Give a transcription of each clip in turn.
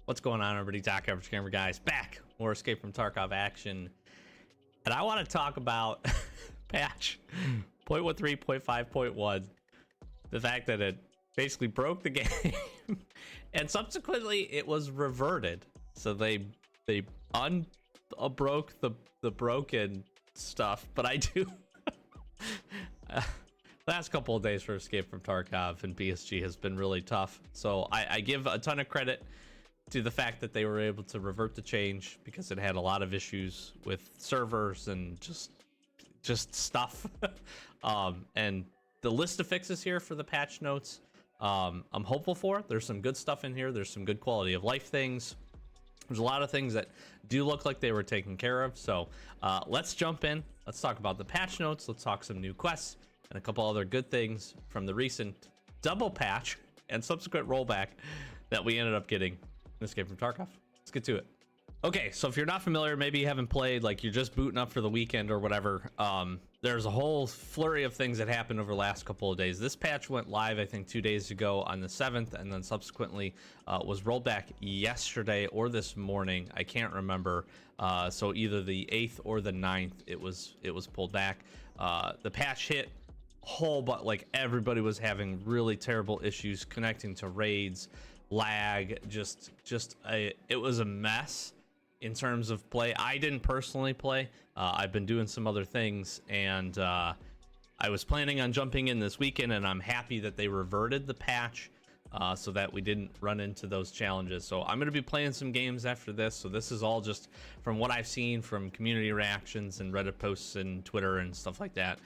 What's going on, everybody? Doc Average Gamer guys back. More Escape from Tarkov action. And I want to talk about patch 0.13.5.1. The fact that it basically broke the game and subsequently it was reverted. So they unbroke the broken stuff. But I do last couple of days for Escape from Tarkov and PSG has been really tough. So I give a ton of credit to the fact that they were able to revert the change, because it had a lot of issues with servers and just stuff. And the list of fixes here for the patch notes, I'm hopeful for. There's some good stuff in here. There's some good quality of life things. There's a lot of things that do look like they were taken care of. So let's jump in. Let's talk about the patch notes. Let's talk some new quests and a couple other good things from the recent double patch and subsequent rollback that we ended up getting in Escape from Tarkov. Let's get to it. Okay, so if you're not familiar, maybe you haven't played, like you're just booting up for the weekend or whatever, there's a whole flurry of things that happened over the last couple of days. This patch went live, I think, 2 days ago on the 7th, and then subsequently was rolled back yesterday or this morning. I can't remember. So either the 8th or the 9th, it was pulled back. The patch hit whole, but like everybody was having really terrible issues connecting to raids, lag, it was a mess in terms of play. I didn't personally play. I've been doing some other things, and I was planning on jumping in this weekend, and I'm happy that they reverted the patch so that we didn't run into those challenges. So I'm going to be playing some games after this. So this is all just from what I've seen from community reactions and Reddit posts and Twitter and stuff like that.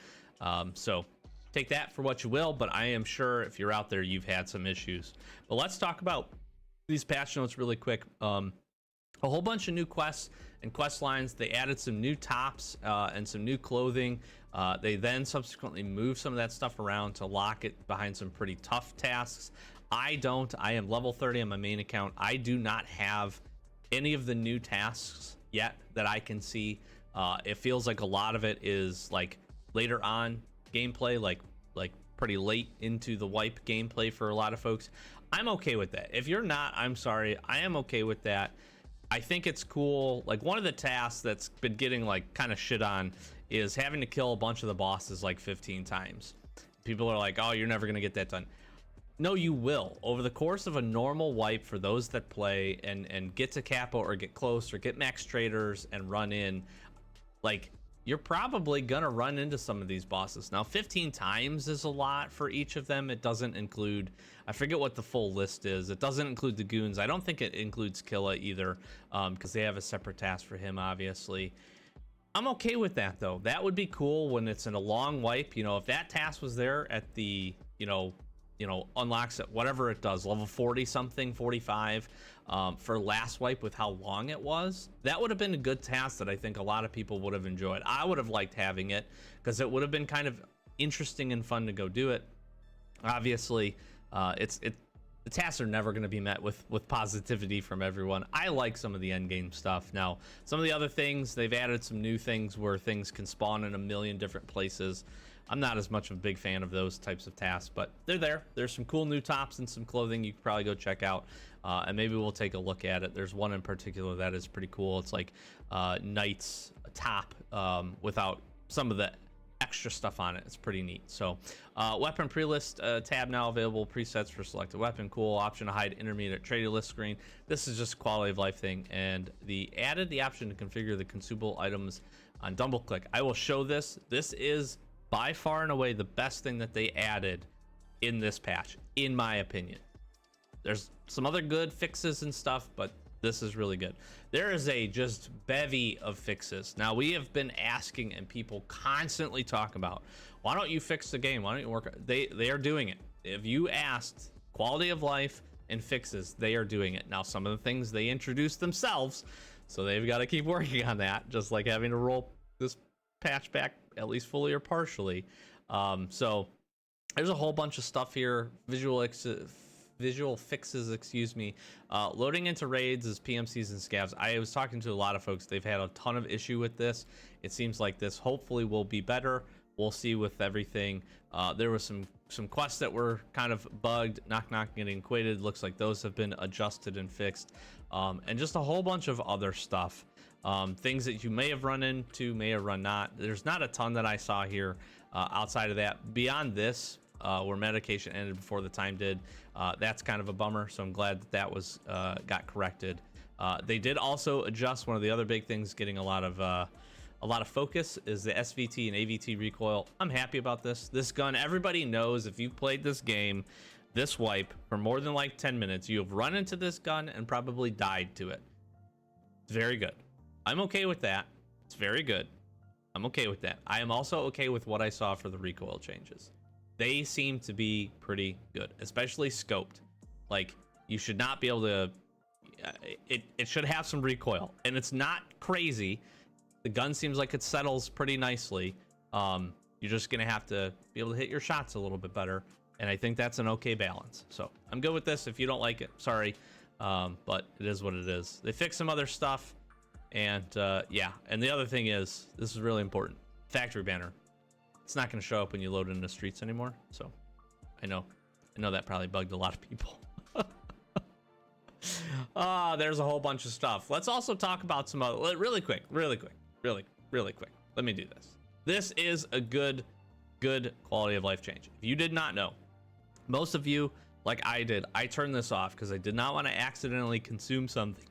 So take that for what you will, but I am sure if you're out there, you've had some issues. But let's talk about these patch notes really quick. A whole bunch of new quests and quest lines. They added some new tops and some new clothing. They then subsequently moved some of that stuff around to lock it behind some pretty tough tasks. I am level 30 on my main account. I do not have any of the new tasks yet that I can see. It feels like a lot of it is like later on gameplay, like pretty late into the wipe gameplay for a lot of folks. I'm okay with that. If you're not, I'm sorry. I am okay with that. I think it's cool. Like, one of the tasks that's been getting like kind of shit on is having to kill a bunch of the bosses like 15 times. People are like, oh, you're never gonna get that done. No, you will. Over the course of a normal wipe, for those that play and get to capo or get close or get max traders and run in, like, you're probably gonna run into some of these bosses. Now 15 times is a lot for each of them. It doesn't include, I forget what the full list is. It doesn't include the goons. I don't think it includes Killa either, because they have a separate task for him, obviously. I'm okay with that though. That would be cool when it's in a long wipe. You know, if that task was there at the, unlocks at whatever it does, level 40 something, 45, for last wipe, with how long it was, that would have been a good task that I think a lot of people would have enjoyed. I would have liked having it, because it would have been kind of interesting and fun to go do it. Obviously, the tasks are never going to be met with positivity from everyone. I like some of the end game stuff. Now, some of the other things, they've added some new things where things can spawn in a million different places. I'm not as much of a big fan of those types of tasks, but they're there. There's some cool new tops and some clothing you could probably go check out, and maybe we'll take a look at it. There's one in particular that is pretty cool. It's like Knight's top without some of the extra stuff on it. It's pretty neat. So weapon pre-list tab now available. Presets for selected weapon. Cool. Option to hide intermediate trader list screen. This is just a quality of life thing. And added the option to configure the consumable items on double click. I will show this. This is by far and away the best thing that they added in this patch, in my opinion. There's some other good fixes and stuff, but this is really good. There is a just bevy of fixes. Now, we have been asking, and people constantly talk about, why don't you fix the game? Why don't you work? They are doing it. If you asked quality of life and fixes, they are doing it. Now, some of the things they introduced themselves, so they've got to keep working on that, just like having to roll this patch back at least fully or partially. So there's a whole bunch of stuff here. Visual fixes, excuse me. Loading into raids as PMCs and scavs. I was talking to a lot of folks. They've had a ton of issue with this. It seems like this hopefully will be better. We'll see with everything. There was some quests that were kind of bugged. Knock knock getting quitted. Looks like those have been adjusted and fixed. and just a whole bunch of other stuff. Things that you may have run into, may have run not. There's not a ton that I saw here outside of that. Beyond this, where medication ended before the time did, that's kind of a bummer. So I'm glad that that was got corrected. They did also adjust one of the other big things getting a lot of focus is the SVT and AVT recoil. I'm happy about this. This gun, everybody knows if you've played this game, this wipe for more than like 10 minutes, you have run into this gun and probably died to it. It's very good. I'm okay with that. It's very good. I'm okay with that. I am also okay with what I saw for the recoil changes. They seem to be pretty good, especially scoped. Like, you should not be able to, it should have some recoil, and it's not crazy. The gun seems like it settles pretty nicely. You're just gonna have to be able to hit your shots a little bit better, and I think that's an okay balance. So I'm good with this. If you don't like it, sorry, but it is what it is. They fixed some other stuff, and yeah. And the other thing is, this is really important. Factory banner. It's not gonna show up when you load it in the streets anymore. So I know that probably bugged a lot of people. There's a whole bunch of stuff. Let's also talk about some other, really quick. Let me do this. This is a good quality of life change. If you did not know, most of you, like I did, I turned this off because I did not want to accidentally consume something.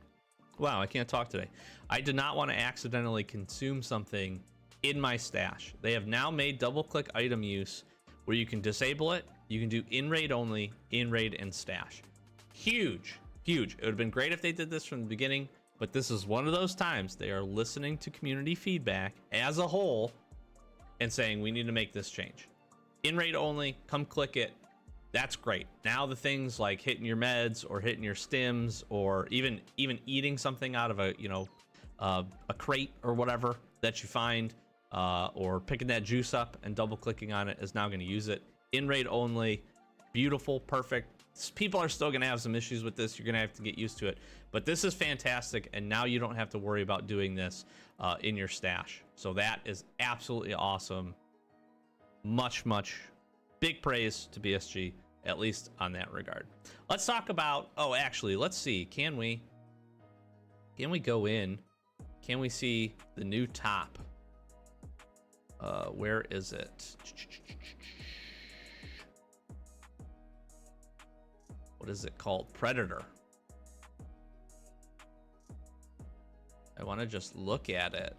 Wow, I can't talk today. I did not want to accidentally consume something in my stash. They have now made double-click item use where you can disable it. You can do in-raid only, in-raid and stash. Huge. It would have been great if they did this from the beginning, but this is one of those times they are listening to community feedback as a whole and saying we need to make this change. In-raid only, come click it. That's great. Now the things like hitting your meds or hitting your stims or even eating something out of a crate or whatever that you find, or picking that juice up and double clicking on it is now going to use it. In-raid only, beautiful, perfect. People are still going to have some issues with this. You're going to have to get used to it, but this is fantastic. And now you don't have to worry about doing this in your stash. So that is absolutely awesome. Much big praise to BSG, at least on that regard. Let's talk about, actually, let's see. Can we go in? Can we see the new top? Where is it? What is it called? Predator. I want to just look at it.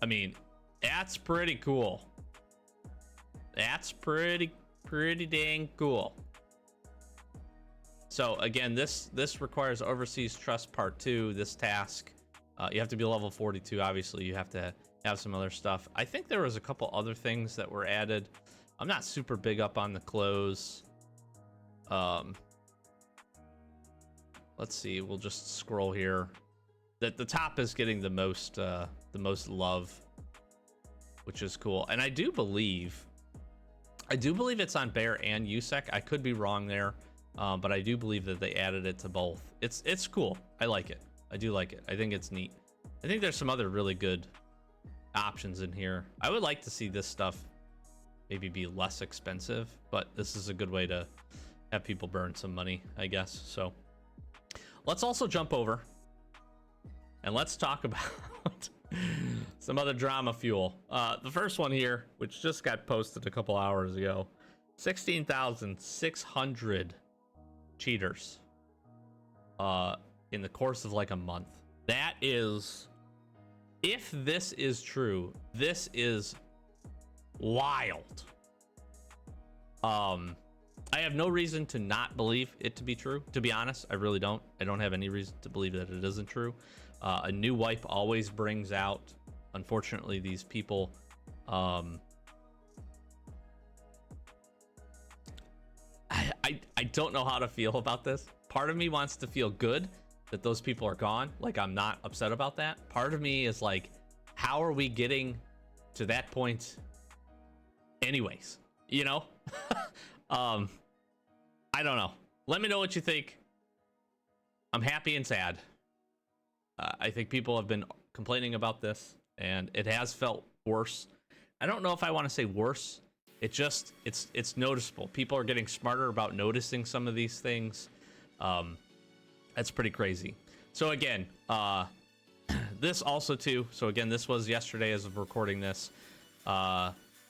I mean, that's pretty cool. That's pretty dang cool. So again, this requires Overseas Trust Part 2, this task. You have to be level 42, obviously. You have to have some other stuff. I think there was a couple other things that were added. I'm not super big up on the clothes. Let's see. We'll just scroll here. The top is getting the most love, which is cool. And I do believe it's on Bear and USEC. I could be wrong there, but I do believe that they added it to both. It's cool. I like it. I do like it. I think it's neat. I think there's some other really good options in here. I would like to see this stuff maybe be less expensive, but this is a good way to have people burn some money, I guess. So let's also jump over and let's talk about some other drama fuel. The first one here, which just got posted a couple hours ago, 16,600 cheaters in the course of like a month. That is, if this is true, this is wild. I have no reason to not believe it to be true, to be honest. I really don't. I don't have any reason to believe that it isn't true. A new wipe always brings out, unfortunately, these people. I don't know how to feel about this. Part of me wants to feel good that those people are gone. Like, I'm not upset about that. Part of me is like, how are we getting to that point anyways? You know? I don't know. Let me know what you think. I'm happy and sad. I think people have been complaining about this, and it has felt worse. I don't know if I want to say worse it's noticeable. People are getting smarter about noticing some of these things. That's pretty crazy. So again, this also too. So again, this was yesterday as of recording this.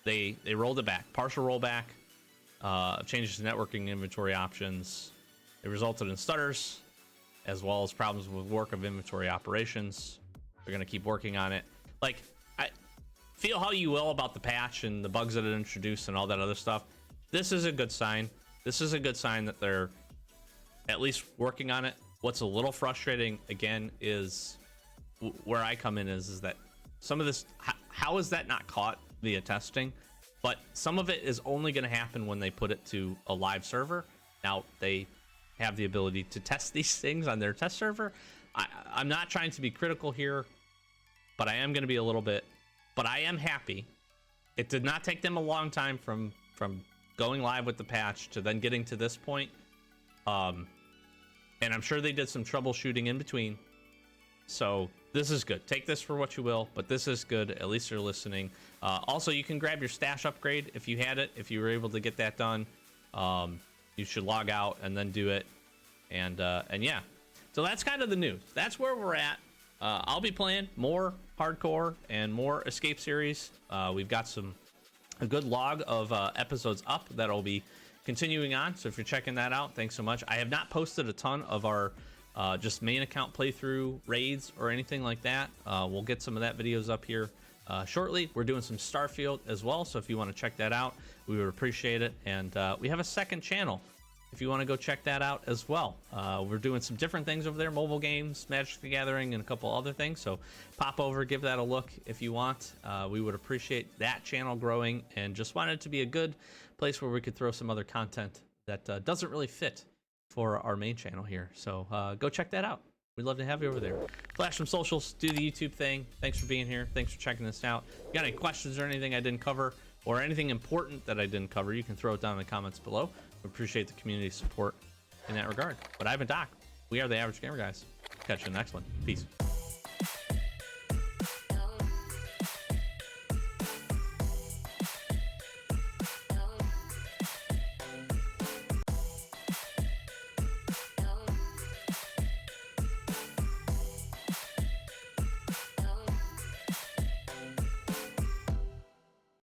They rolled it back, partial rollback, changes to networking inventory options. It resulted in stutters, as well as problems with work of inventory operations. They're gonna keep working on it. Like, I feel how you will about the patch and the bugs that it introduced and all that other stuff. This is a good sign. This is a good sign that they're at least working on it. What's a little frustrating again is where I come in is that some of this, how is that not caught via testing? But some of it is only going to happen when they put it to a live server. Now they have the ability to test these things on their test server. I'm not trying to be critical here, but I am going to be a little bit. But I am happy. It did not take them a long time from going live with the patch to then getting to this point. And I'm sure they did some troubleshooting in between. So this is good. Take this for what you will, but this is good. At least you're listening. Also, you can grab your stash upgrade if you had it. If you were able to get that done, you should log out and then do it. And yeah, so that's kind of the news. That's where we're at. I'll be playing more hardcore and more escape series. We've got a good log of episodes up that'll be continuing on. So if you're checking that out, thanks so much. I have not posted a ton of our just main account playthrough raids or anything like that. We'll get some of that videos up here shortly. We're doing some Starfield as well, so if you want to check that out, we would appreciate it. And we have a second channel if you want to go check that out as well. We're doing some different things over there, mobile games, Magic the Gathering, and a couple other things. So pop over, give that a look if you want. We would appreciate that channel growing, and just wanted it to be a good place where we could throw some other content that doesn't really fit for our main channel here. So go check that out. We'd love to have you over there. Flash some socials, do the YouTube thing. Thanks for being here. Thanks for checking this out. If you got any questions or anything I didn't cover, or anything important that I didn't cover, you can throw it down in the comments below. We appreciate the community support in that regard. But I've been Doc. We are the Average Gamer Guys. Catch you in the next one. Peace.